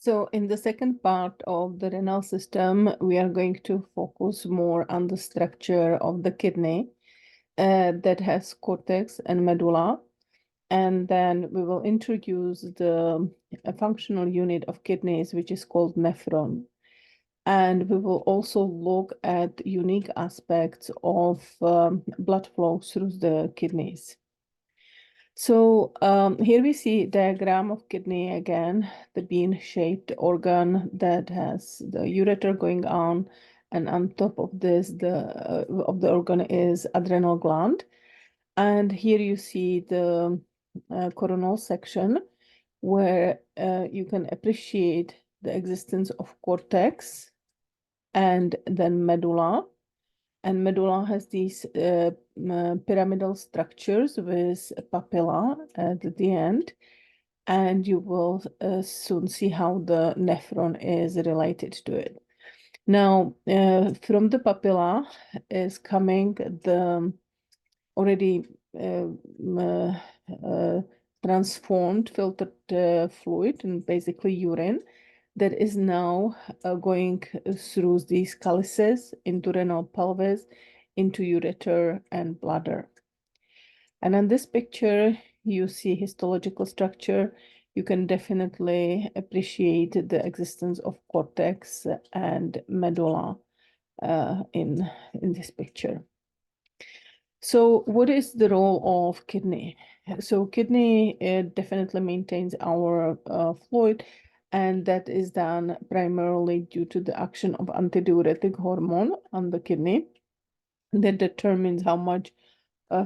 So in the second part of the renal system, we are going to focus more on the structure of the kidney that has cortex and medulla. And then we will introduce the functional unit of kidneys, which is called nephron. And we will also look at unique aspects of blood flow through the kidneys. So here we see a diagram of kidney again, the bean-shaped organ that has the ureter going on, and on top of this, the organ is adrenal gland. And here you see the coronal section where you can appreciate the existence of cortex and then medulla. And medulla has these pyramidal structures with papilla at the end. And you will soon see how the nephron is related to it. Now, from the papilla is coming the already transformed filtered fluid, and basically urine, that is now going through these calyces into renal pelvis, into ureter and bladder. And in this picture, you see histological structure. You can definitely appreciate the existence of cortex and medulla in this picture. So what is the role of kidney? So kidney definitely maintains our fluid, and that is done primarily due to the action of antidiuretic hormone on the kidney that determines how much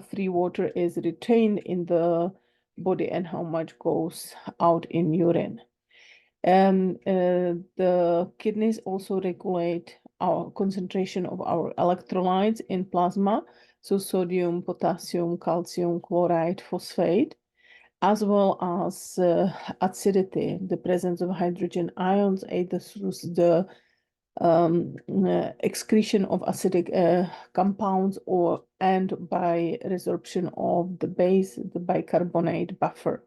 free water is retained in the body and how much goes out in urine. The kidneys also regulate our concentration of our electrolytes in plasma, so sodium, potassium, calcium, chloride, phosphate, as well as acidity, the presence of hydrogen ions, either through the excretion of acidic compounds and by resorption of the base, the bicarbonate buffer.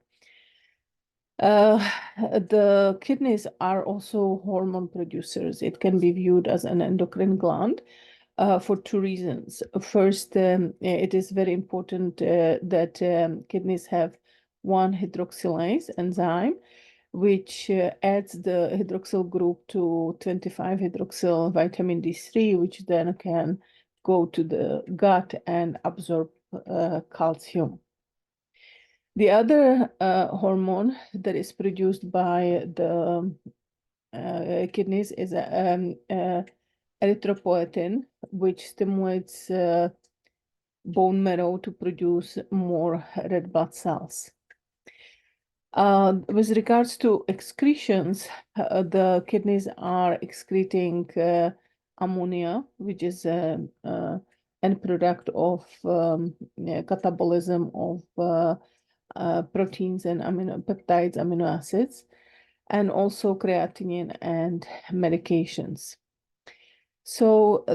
The kidneys are also hormone producers. It can be viewed as an endocrine gland for two reasons. First, it is very important that kidneys have 1-hydroxylase enzyme, which adds the hydroxyl group to 25-hydroxyl vitamin D3, which then can go to the gut and absorb calcium. The other hormone that is produced by the kidneys is erythropoietin, which stimulates bone marrow to produce more red blood cells. With regards to excretions, the kidneys are excreting ammonia, which is an end product of catabolism of proteins and peptides, amino acids, and also creatinine and medications. So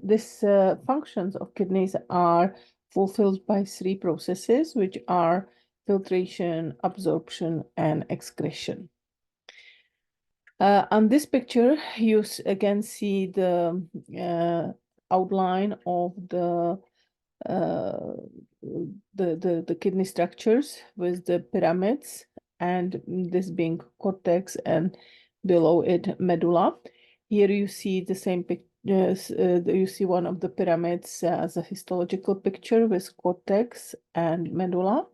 these functions of kidneys are fulfilled by three processes, which are filtration, absorption, and excretion. On this picture, you again see the outline of the kidney structures with the pyramids, and this being cortex and below it medulla. Here you see the same picture. You see one of the pyramids as a histological picture with cortex and medulla.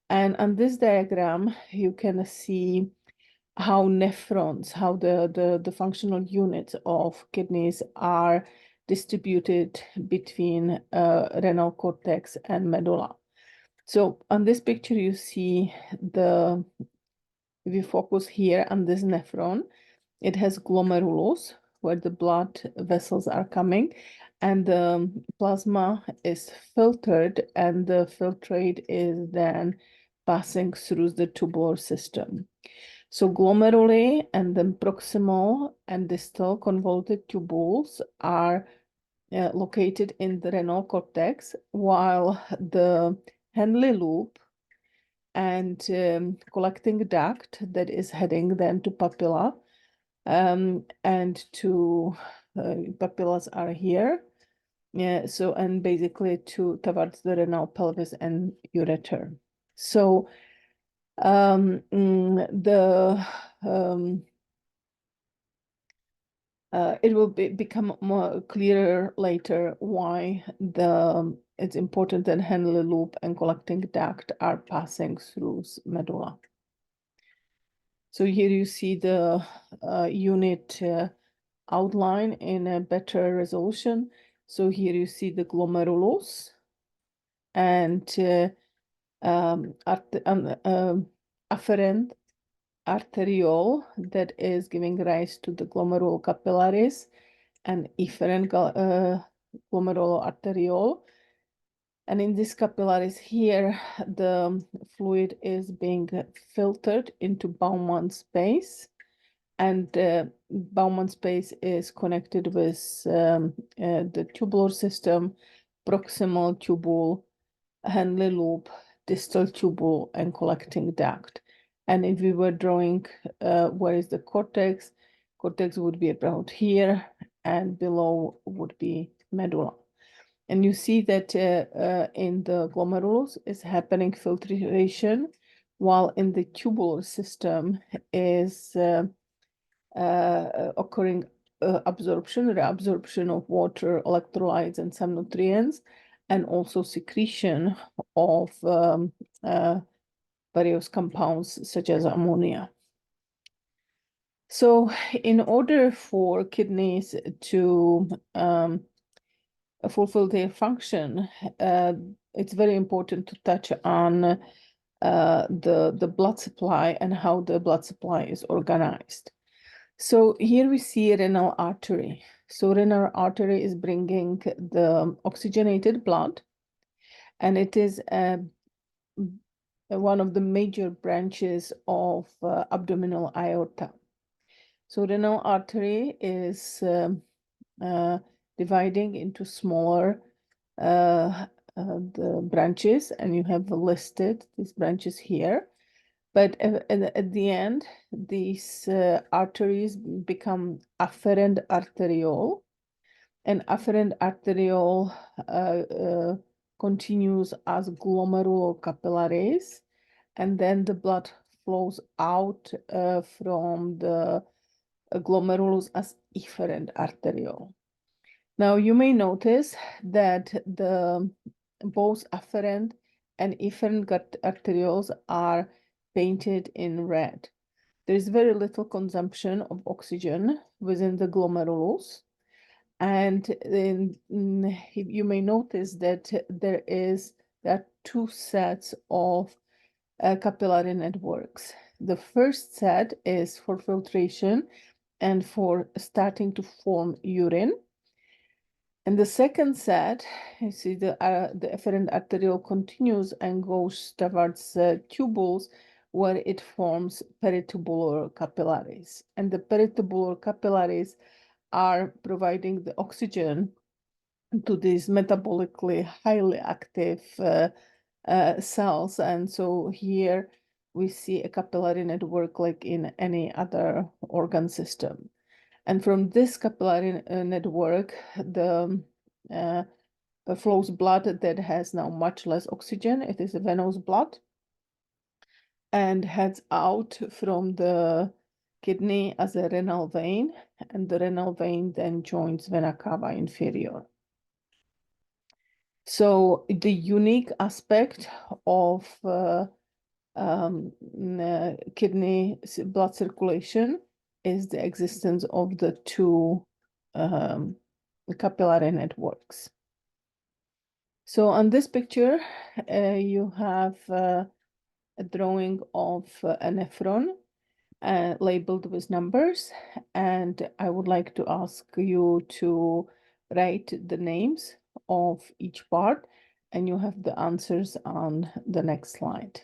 And on this diagram, you can see how nephrons, how the functional units of kidneys are distributed between renal cortex and medulla. So on this picture, you see if you focus here on this nephron, it has glomerulus where the blood vessels are coming, and the plasma is filtered, and the filtrate is then passing through the tubular system. So glomeruli and then proximal and distal convoluted tubules are located in the renal cortex, while the Henle loop and collecting duct that is heading then to papilla, and to papillas are here. Yeah, so and basically towards the renal pelvis and ureter. So it will become more clearer later why it's important that Henle loop and collecting duct are passing through medulla. So here you see the unit outline in a better resolution. So here you see the glomerulus and afferent arteriole that is giving rise to the glomerular capillaris and efferent glomerular arteriole. And in this capillaris here, the fluid is being filtered into Bowman space. And Bowman space is connected with the tubular system, proximal tubule, Henle loop, distal tubule, and collecting duct. And if we were drawing where is the cortex, cortex would be about here, and below would be medulla. And you see that in the glomerulus is happening filtration, while in the tubular system is occurring reabsorption of water, electrolytes, and some nutrients, and also secretion of various compounds such as ammonia. So in order for kidneys to fulfill their function, it's very important to touch on the blood supply and how the blood supply is organized. So here we see a renal artery. So renal artery is bringing the oxygenated blood, and it is one of the major branches of abdominal aorta. So renal artery is dividing into smaller the branches, and you have listed these branches here. But at the end, these arteries become afferent arteriole, and afferent arteriole continues as glomerular capillaries, and then the blood flows out from the glomerulus as efferent arteriole. Now you may notice that both afferent and efferent arterioles are painted in red. There is very little consumption of oxygen within the glomerulus. And then you may notice that there are two sets of capillary networks. The first set is for filtration and for starting to form urine. And the second set, you see the efferent arteriole continues and goes towards tubules where it forms peritubular capillaries. And the peritubular capillaries are providing the oxygen to these metabolically highly active cells. And so here we see a capillary network like in any other organ system. And from this capillary network, the flows blood that has now much less oxygen. It is a venous blood, and heads out from the kidney as a renal vein, and the renal vein then joins vena cava inferior. So the unique aspect of kidney blood circulation is the existence of the two capillary networks. So on this picture, you have a drawing of a nephron labeled with numbers, and I would like to ask you to write the names of each part, and you have the answers on the next slide.